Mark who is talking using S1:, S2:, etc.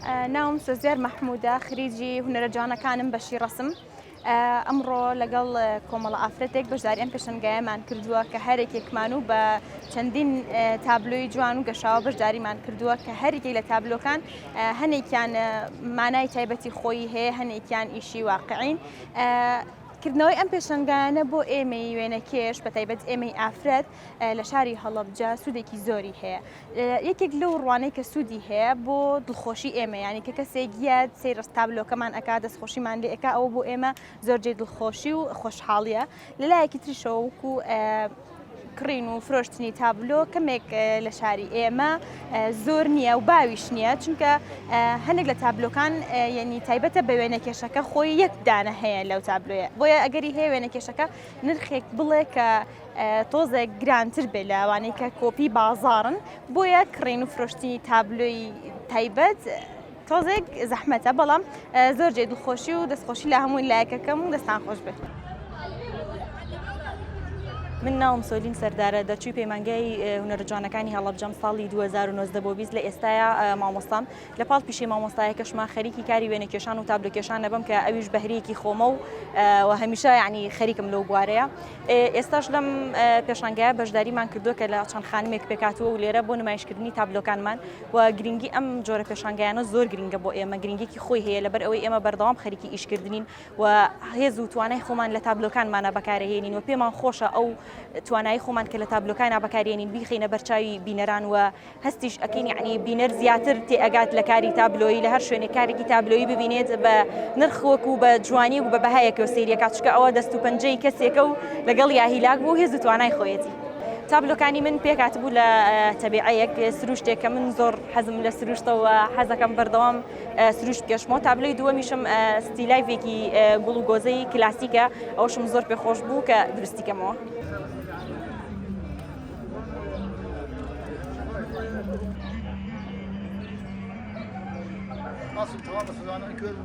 S1: ناوم سۆزیار مەحموودە خریجی هونەرە جوانەکانم بەشی ڕەسم. ئەمڕۆ لەگەڵ کۆمەڵە ئافرەتێک بەشداری ئەم پێشەنگایەمان کردووە کە هەرێکێکمان و بە چەندین تابلۆی جوان و گەشاوە بەشداریمان کردووە کە هەرێکی لە تابلۆکان هەنێکیان مانای تایبەتی خۆی هەیە، هەنێکیان ئیشی واقعین. کردنەوەی ئەم پێشەنگایانە بۆ ئێمەی وێنەکێش بە تایبەت ئێمەی ئافرەت لە شاری هەڵەبجە سوودێکی زۆری هەیە. یەکێک لەو ڕوانەی کە سوودی هەیە بۆ دڵخۆشی ئێمە، ینی کە کەسێک گیاد سەیرە تابلۆکەمان ئەکا دەستخۆشیمان لێ ئەکا، ئەوە بۆ ئێمە زۆرجێ دڵخۆشی و خۆشحاڵیە. لەلایەکی تریشەوە وەکو کڕین و فرۆشتنی تابلۆ کەمێک لە شاری ئێمە زۆر نییە و باویش نییە، چونکە هەندێک لە تابلۆکان یعنی تایبەتە بە وێنەکێشەکە خۆی یەک دانە هەیە لەو تابلۆیە، بۆیە ئەگەری هەیە وێنەکێشەکە نرخێک بڵێ کە تۆزێک گرانتر بێ لە ئەوانەی کە کۆپی بازاڕن، بۆیە کڕین و فرۆشتنی تابلۆی تایبەت تۆزێک زەحمەتە، بەڵام زۆرجێ دڵخۆشی و دەستخۆشی لە هەمووی لایەکەکەم و دەستان خۆش بێت.
S2: من ناوم سۆلین سەردارە، دەچووی پەیمانگای هونەرە جوانەکانی هەڵەبجەم ساڵی 2009 بۆ 20 لە ئێستاە مامۆستام. لە پاڵ پیشەی مامۆستایەکەشمان خەریکی کاری وێنەکێشان و تابلۆکێشان نەبم کە ئەویش بەهرەیەکی خۆمە و هەمیشە یعنی خەریکم لەو بوارەیە. ئێستاش لەم پێشانگایە بەشداریمان کردووە کە لە چەند خانمێک پێکاتوە و لێرە بۆ نمایشکردنی تابلۆکانمان، و گرنگی ئەم جۆرە پێشانگایانە زۆر گرنگە بۆ ئێمە، گرنگێکی خۆی هەیە لەبەر ئەوەی ئێمە بەردەوام خەریکی ئیشکردنین و هێز و توانای خۆمان لە تابلۆکانمانە بەکارهێنین و پێمان خۆشە ئەو توانایی خۆمان کە لە تابلۆکانە بەکارێنین بیخینە بەرچاوی بینەران و هەستیش ئەکەین، یعنی بینەر زیاتر تێئەگات لە کاری تابلۆیی، لە هەر شوێنێک کارێکی تابلۆیی ببینێت بە نرخوەک و بە جوانی و بە بەهایەکەوە سەیریەکات، چونکە ئەوە دەست و پەنجەی کەسێکە و لەگەڵ یاهیلاک بوو هێز و توانای خۆیەتی. تابلۆکانی من پێکاتبوو لە تەبیعەیەک سروشتێک کە من زۆر حەزم لە سروشتەوە حەزەکەم بەردەوام سروشت کێشمەوە. تابلۆی دووەمیشم ستیلایڤێکی گوڵ و گۆزەی کلاسیکە، ئەوشم زۆر پێخۆش بوو کە دروستیکەمەوە.
S3: Nasıl tamam mı? Suzan'ın köyü